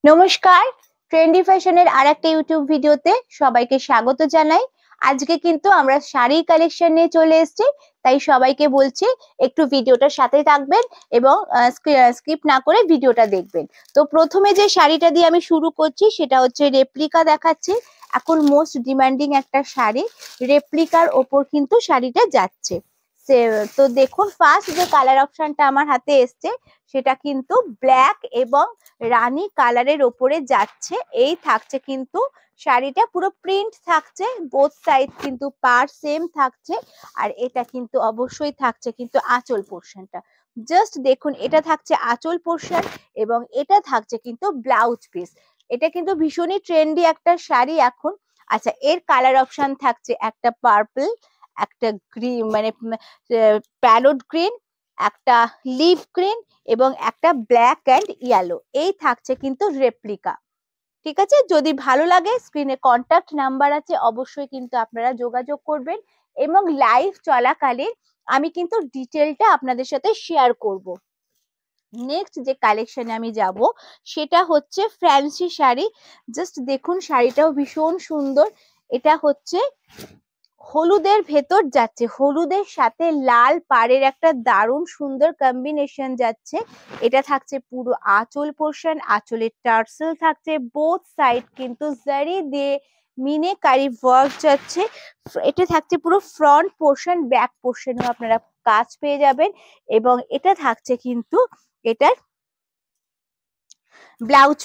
নমস্কার, ট্রেন্ডি ফ্যাশনের আরেকটা ইউটিউব ভিডিওতে সবাইকে স্বাগত জানাই। আজকে কিন্তু আমরা শাড়ির কালেকশন নিয়ে চলে এসেছি, তাই সবাইকে বলছি একটু ভিডিওটার সাথে থাকবেন এবং স্কিপ না করে ভিডিওটা দেখবেন। তো প্রথমে যে শাড়িটা দিয়ে আমি শুরু করছি সেটা হচ্ছে রেপ্লিকা দেখাচ্ছি। এখন মোস্ট ডিমান্ডিং একটা শাড়ি, রেপ্লিকার ওপর কিন্তু শাড়িটা যাচ্ছে। তো দেখুন, ফার্স্ট যে কালার অপশনটা আমার হাতে এসছে সেটা কিন্তু ব্ল্যাক এবং রানী কালারের ওপরে যাচ্ছে। এই থাকছে কিন্তু শাড়িটা, পুরো প্রিন্ট থাকছে, বোথ সাইড কিন্তু পার সেম থাকছে। আর এটা কিন্তু অবশ্যই থাকছে কিন্তু আঁচল পোর্শনটা। জাস্ট দেখুন, এটা থাকছে আঁচল পোর্শন এবং এটা থাকছে কিন্তু ব্লাউজ পিস। এটা কিন্তু ভীষণই ট্রেন্ডি একটা শাড়ি এখন। আচ্ছা, এর কালার অপশন থাকছে একটা পার্পল, একটা গ্রিন মানে প্যারট গ্রিন, একটা লিভ গ্রিন এবং একটা ব্ল্যাক অ্যান্ড ইয়েলো। এই থাকছে কিন্তু রেপ্লিকা। ঠিক আছে, যদি ভালো লাগে স্ক্রিনে কন্ট্যাক্ট নাম্বার আছে, অবশ্যই কিন্তু আপনারা যোগাযোগ করবেন এবং লাইভ চলাকালীন আমি কিন্তু ডিটেলটা আপনাদের সাথে শেয়ার করব। নেক্সট যে কালেকশনে আমি যাব সেটা হচ্ছে ফ্যান্সি শাড়ি। জাস্ট দেখুন, শাড়িটাও ভীষণ সুন্দর। এটা হচ্ছে হলুদের ভেতর যাচ্ছে, হলুদের সাথে লাল পাড়ের একটা দারুণ সুন্দর কম্বিনেশন যাচ্ছে। এটা থাকছে পুরো আঁচল পোর্শন, আঁচলের টার্সেল থাকছে, বোথ সাইড কিন্তু জারি দিয়ে মিনেকারি ওয়ার্ক যাচ্ছে। এটা থাকছে পুরো ফ্রন্ট পোর্শন, ব্যাক পোর্শনেও আপনারা কাজ পেয়ে যাবেন এবং এটা থাকছে কিন্তু এটার ব্লাউজ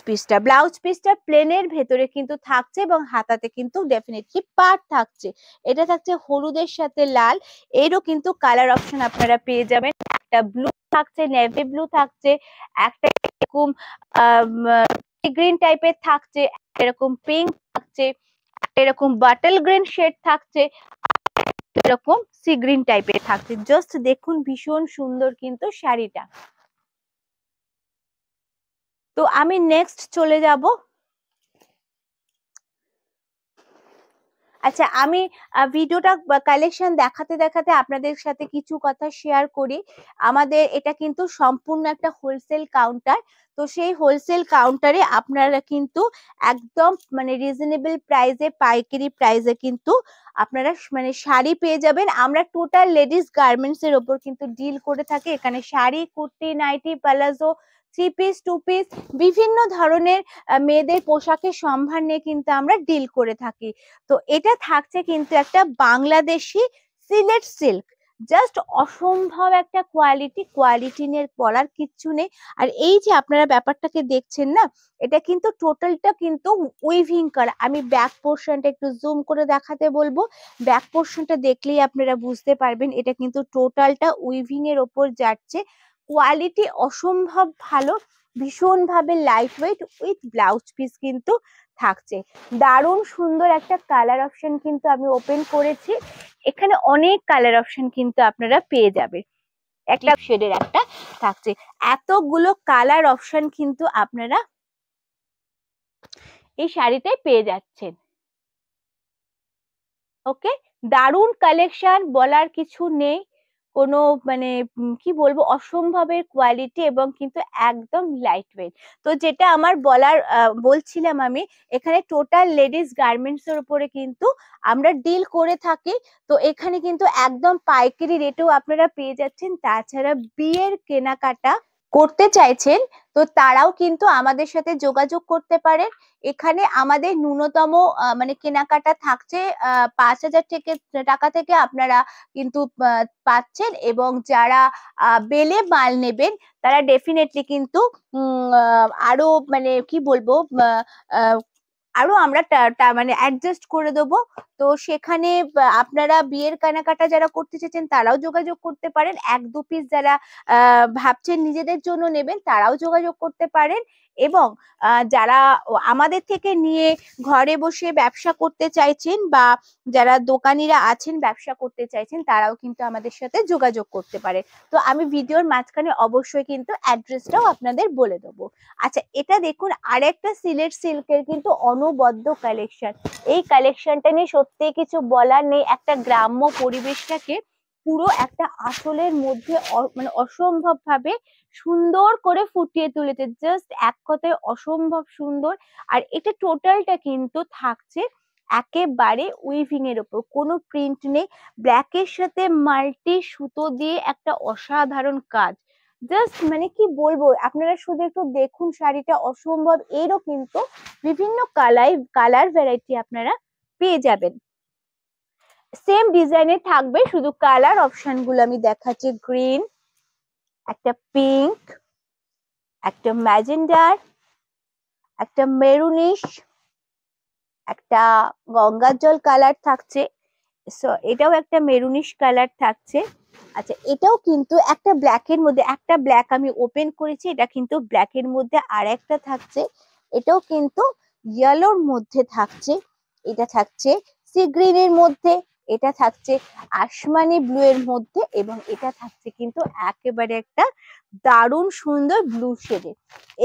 পিসটা প্লেনের ভেতরে কিন্তু থাকছে এবং হাতাতে কিন্তু ডেফিনেটলি পাড় থাকছে। এটা থাকছে হলুদের সাথে লাল, এরও কিন্তু কালার অপশন আপনারা পেয়ে যাবেন। একটা ব্লু থাকছে, নেভি ব্লু থাকছে, একটা এরকম গ্রিন টাইপের থাকছে, এরকম পিঙ্ক থাকছে, এরকম বাটল গ্রিন শেড থাকছে, এরকম সি গ্রিন টাইপের থাকছে। জাস্ট দেখুন, ভীষণ সুন্দর কিন্তু শাড়িটা। তো আমি নেক্সট চলে যাব। আচ্ছা, আমি ভিডিওটা কালেকশন দেখাতে দেখাতে আপনাদের সাথে কিছু কথা শেয়ার করি। আমাদের এটা কিন্তু সম্পূর্ণ একটা হোলসেল কাউন্টার। তো সেই হোলসেল কাউন্টারে আপনারা কিন্তু একদম মানে রিজনেবল প্রাইসে, পাইকারি প্রাইসে কিন্তু আপনারা মানে শাড়ি পেয়ে যাবেন। আমরা টোটাল লেডিস গার্মেন্টস এর ওপর কিন্তু ডিল করে থাকি। এখানে sari, kurti, nightie, palazzo, three piece, two piece, বিভিন্ন ধরনের মেয়েদের পোশাকের সম্ভার নিয়ে কিন্তু আমরা ডিল করে থাকি। তো এটা থাকছে কিন্তু একটা বাংলাদেশি সিলেট সিল্ক। জাস্ট অসম্ভব একটা কোয়ালিটি নিয়ে বলার কিচ্ছু নেই। আর এই যে আপনারা ব্যাপারটাকে দেখছেন না, এটা কিন্তু টোটালটা কিন্তু উইভিং করা। আমি ব্যাক পোর্শনটা একটু জুম করে দেখাতে বলবো। ব্যাক পোর্শনটা দেখলেই আপনারা বুঝতে পারবেন এটা কিন্তু টোটালটা উইভিং এর ওপর যাচ্ছে। কোয়ালিটি অসম্ভব ভালো, ভীষণ ভাবে light weight with blouse piece কিন্তু থাকছে। দারুণ সুন্দর একটা কালার অপশন কিন্তু আমি ওপেন করেছি। এখানে অনেক কালার অপশন কিন্তু আপনারা পেয়ে যাবেন। একটা শেডের একটা থাকছে, এতগুলো কালার অপশন কিন্তু আপনারা এই শাড়িটায় পেয়ে যাচ্ছেন। ওকে, দারুণ কালেকশন, বলার কিছু নেই। কোনো মানে কি বলবো, অসম্ভবের কোয়ালিটি এবং কিন্তু একদম লাইট ওয়েট। তো যেটা আমার বলছিলাম আমি, এখানে টোটাল লেডিস গার্মেন্টস এর উপরে কিন্তু আমরা ডিল করে থাকি। তো এখানে কিন্তু একদম পাইকারি রেটেও আপনারা পেয়ে যাচ্ছেন। তাছাড়া বিয়ের কেনাকাটা করতে চাইছেন তো তারাও কিন্তু আমাদের সাথে যোগাযোগ করতে পারেন। এখানে আমাদের ন্যূনতম মানে কেনাকাটা থাকছে 5,000 টাকা থেকে আপনারা কিন্তু পাচ্ছেন। এবং যারা বেলে মাল নেবেন তারা ডেফিনেটলি কিন্তু আরো মানে কি বলবো, আহ, আরো আমরা মানে অ্যাডজাস্ট করে দেবো। তো সেখানে আপনারা বিয়ের কেনাকাটা যারা করতে চাইছেন তারাও যোগাযোগ করতে পারেন। 1-2 পিস যারা ভাবছেন নিজেদের জন্য নেবেন তারাও যোগাযোগ করতে পারেন। এবং যারা আমাদের থেকে নিয়ে ঘরে বসে ব্যবসা করতে চাইছেন বা যারা দোকানিরা আছেন ব্যবসা করতে চাইছেন তারাও কিন্তু আমাদের সাথে যোগাযোগ করতে পারে। তো আমি ভিডিওর মাঝখানে অবশ্যই কিন্তু অ্যাড্রেসটাও আপনাদের বলে দেবো। আচ্ছা, এটা দেখুন, আরেকটা সিলেট সিল্কের কিন্তু অনবদ্য কালেকশন। এই কালেকশনটা নিয়ে সত্যি কিছু বলার নেই। একটা গ্রাম্য পরিবেশটাকে পুরো একটা আঁচলের মধ্যে মানে অসম্ভব ভাবে সুন্দর করে ফুটিয়ে তুলেছে, জাস্ট এক কথায় অসম্ভব সুন্দর। আর এটা টোটালটা কিন্তু থাকছে একেবারে উইভিং এর উপর, কোনো প্রিন্ট নেই, ব্ল্যাকের সাথে মাল্টি সুতো দিয়ে একটা অসাধারণ কাজ। জাস্ট মানে কি বলবো, আপনারা শুধু একটু দেখুন শাড়িটা অসম্ভব। এরও কিন্তু বিভিন্ন কালার ভ্যারাইটি আপনারা পেয়ে যাবেন। সেম ডিজাইনের থাকবে, শুধু কালার অপশন গুলো আমি দেখাচ্ছি। গ্রিন, একটা পিঙ্ক, একটা ম্যাজেন্ডার, একটা মেরুনিশ, একটা গঙ্গার জল কালার থাকছে, এটাও একটা মেরুনিশ কালার থাকছে। আচ্ছা, এটাও কিন্তু একটা ব্ল্যাকের মধ্যে, একটা ব্ল্যাক আমি ওপেন করেছি, এটা কিন্তু ব্ল্যাকের মধ্যে আর একটা থাকছে। এটাও কিন্তু ইয়েলোর মধ্যে থাকছে, এটা থাকছে সি গ্রিনের মধ্যে, এটা থাকছে আসমানি ব্লু এর মধ্যে, এবং এটা থাকছে কিন্তু একেবারে একটা দারুণ সুন্দর ব্লু শেডে।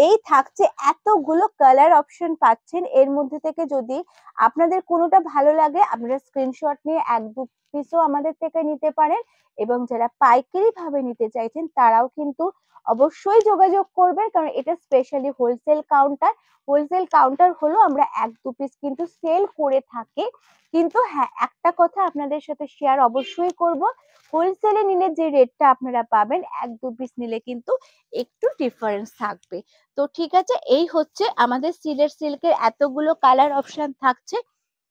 এই থাকছে, এতগুলো কালার অপশন পাচ্ছেন। এর মধ্যে থেকে যদি আপনাদের কোনোটা ভালো লাগে আপনারা স্ক্রিনশট নিয়ে 1-2 পিসও আমাদের থেকে নিতে পারেন, এবং যারা পাইকারি ভাবে নিতে চাইছেন তারাও কিন্তু অবশ্যই যোগাযোগ করবেন, কারণ এটা specially wholesale counter. Wholesale counter হলো আমরা 1-2 পিস কিন্তু সেল করে থাকি, কিন্তু হ্যাঁ একটা কথা আপনাদের সাথে শেয়ার অবশ্যই করব, হোলসেলে নিলে যে রেটটা আপনারা পাবেন 1-2 পিস নিলে কিন্তু একটু ডিফারেন্স থাকবে। তো ঠিক আছে, এই হচ্ছে আমাদের সিল্কের এতগুলো কালার অপশন থাকছে।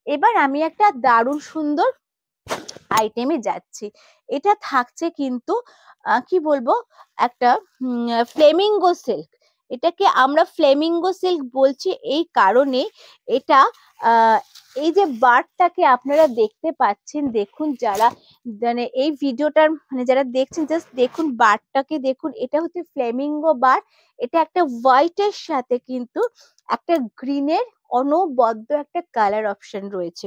এবার আমি একটা দারুণ সুন্দর আইটেমে যাচ্ছি। এটা থাকছে কিন্তু কি বলবো, একটা ফ্লেমিঙ্গো সিল্ক। এটাকে আমরা ফ্লেমিঙ্গো সিল্ক বলছি এই কারণে, এটা এই যে বার্ডটাকে আপনারা দেখতে পাচ্ছেন, দেখুন যারা মানে এই ভিডিওটার মানে যারা দেখছেন জাস্ট দেখুন বার্ডটাকে দেখুন, এটা হচ্ছে ফ্লেমিঙ্গো বার্ড। এটা একটা হোয়াইটের সাথে কিন্তু একটা গ্রিনের অনবদ্য একটা কালার অপশন রয়েছে।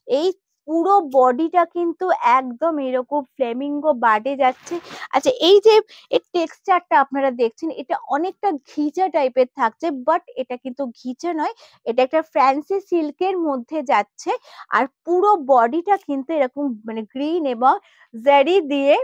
এই পুরো বডিটা কিন্তু একদম এরকম ফ্লেমিঙ্গো বার্ডে যাচ্ছে। আচ্ছা, এই যে এর টেক্সচারটা আপনারা দেখছেন, এটা অনেকটা ঘিচা টাইপের থাকছে, বাট এটা কিন্তু ঘিচা নয়, এটা একটা ফ্যান্সি সিল্কের মধ্যে যাচ্ছে। আর পুরো বডিটা কিন্তু এরকম মানে গ্রিন এবং জারি দিয়ে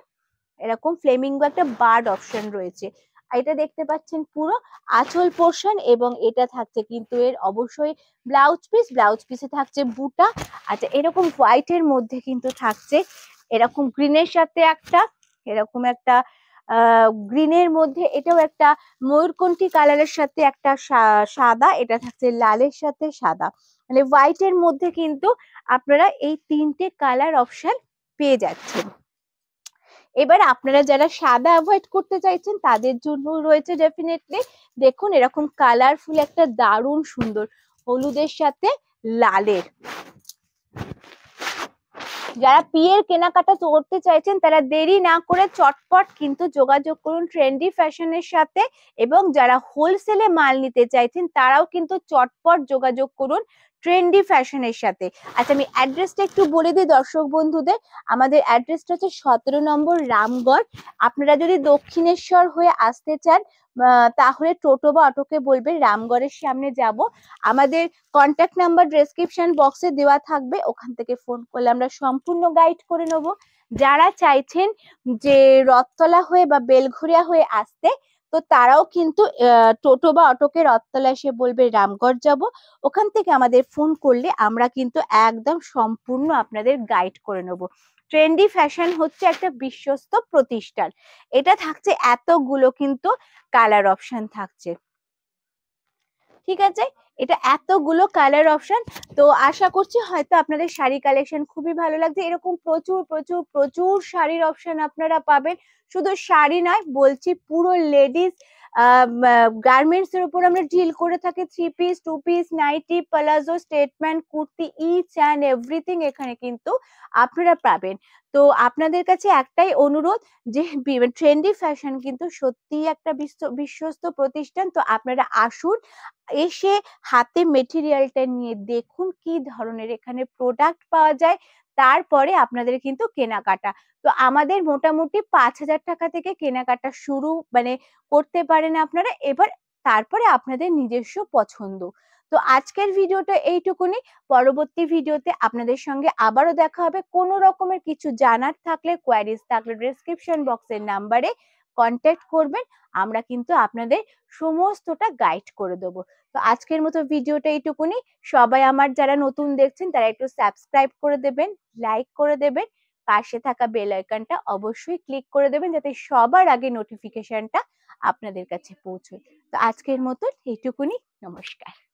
এরকম ফ্লেমিঙ্গো একটা বার্ড অপশন রয়েছে। এটা দেখতে পাচ্ছেন পুরো আঁচল পোর্শন, এবং এটা থাকছে কিন্তু এর অবশ্যই ব্লাউজ পিসে থাকছে বুটা। আচ্ছা, এরকম হোয়াইট এর মধ্যে কিন্তু থাকছে এরকম গ্রিনের সাথে একটা, এরকম একটা গ্রিনের মধ্যে এটাও একটা ময়ূরকণ্ঠী কালারের সাথে একটা সাদা, এটা থাকছে লালের সাথে সাদা, মানে হোয়াইট এর মধ্যে কিন্তু আপনারা এই 3টে কালার অপশন পেয়ে যাচ্ছেন। এবার আপনারা যারা সাদা অ্যাভয়েড করতে চাইছেন তাদের জন্য রয়েছে ডেফিনেটলি, দেখুন এরকম কালারফুল একটা দারুণ সুন্দর হলুদের সাথে লালের। যারা পিয়ের কেনাকাটা করতে চাইছেন তারা দেরি না করে চটপট কিন্তু যোগাযোগ করুন ট্রেন্ডি ফ্যাশনের সাথে, এবং যারা হোলসেলে মাল নিতে চাইছেন তারাও কিন্তু চটপট যোগাযোগ করুন ট্রেন্ডি ফ্যাশনের সাথে। আচ্ছা, আমি অ্যাড্রেসটা একটু বলে দিই দর্শক বন্ধুদের। আমাদের অ্যাড্রেসটা হচ্ছে 17 নম্বর রামগড়। আপনারা যদি দক্ষিণেশ্বর হয়ে আসতে চান তাহলে টোটো বা অটোকে বলবেন রামগড়ের সামনে যাব। আমাদের কন্ট্যাক্ট নাম্বার ডেসক্রিপশন বক্সে দেওয়া থাকবে, ওখান থেকে ফোন করলে আমরা সম্পূর্ণ গাইড করে নেব। যারা চাইছেন যে রথতলা হয়ে বা বেলঘরিয়া হয়ে আসতে, তো তারাও কিন্তু টোটো বা অটোকে রথতলা এসে বলবে রামগড় যাব, ওখান থেকে আমাদের ফোন করলে আমরা কিন্তু একদম সম্পূর্ণ আপনাদের গাইড করে নেব। ট্রেন্ডি ফ্যাশন হচ্ছে একটা বিশ্বস্ত প্রতিষ্ঠান। এটা থাকছে এতগুলো কিন্তু কালার অপশন থাকছে, ঠিক আছে, এটা এতগুলো কালার অপশন। তো আশা করছি হয়তো আপনাদের শাড়ি কালেকশন খুবই ভালো লাগছে। এরকম প্রচুর প্রচুর প্রচুর শাড়ির অপশন আপনারা পাবেন। শুধু শাড়ি নয় বলছি, পুরো লেডিস গার্মেন্টস এর উপর আমরা ডিল করে থাকি। 3 পিস, 2 পিস, nightie, palazzo, statement, kurti, each and everything এখানে কিন্তু আপনারা পাবেন। তো আপনাদের কাছে একটাই অনুরোধ যে ট্রেন্ডি ফ্যাশন কিন্তু সত্যিই একটা বিশ্বস্ত প্রতিষ্ঠান। তো আপনারা আসুন, এসে হাতে মেটেরিয়ালটা নিয়ে দেখুন কি ধরনের এখানে প্রোডাক্ট পাওয়া যায়, তারপরে আপনাদের কিন্তু কেনাকাটা। তো আমাদের মোটামুটি 5,000 টাকা থেকে কেনাকাটা শুরু মানে করতে পারেন আপনারা। এবার তারপরে আপনাদের নিজস্ব পছন্দ। তো আজকের ভিডিওটা এইটুকুনি। পরবর্তী ভিডিওতে আপনাদের সঙ্গে আবারও দেখা হবে। কোনো রকমের কিছু জানার থাকলে, কোয়ারিজ থাকলে ডেসক্রিপশন বক্সের নাম্বারে কন্ট্যাক্ট করবেন। আমরা কিন্তু আপনাদের সমস্তটা গাইড করে দেবো। তো আজকের মতো ভিডিওটা এইটুকুনি। সবাই আমার যারা নতুন দেখছেন তারা একটু সাবস্ক্রাইব করে দেবেন, লাইক করে দেবেন, পাশে থাকা বেল আইকনটা অবশ্যই ক্লিক করে দেবেন যাতে সবার আগে নোটিফিকেশনটা আপনাদের কাছে পৌঁছয়। তো আজকের মতো এইটুকুনি। নমস্কার।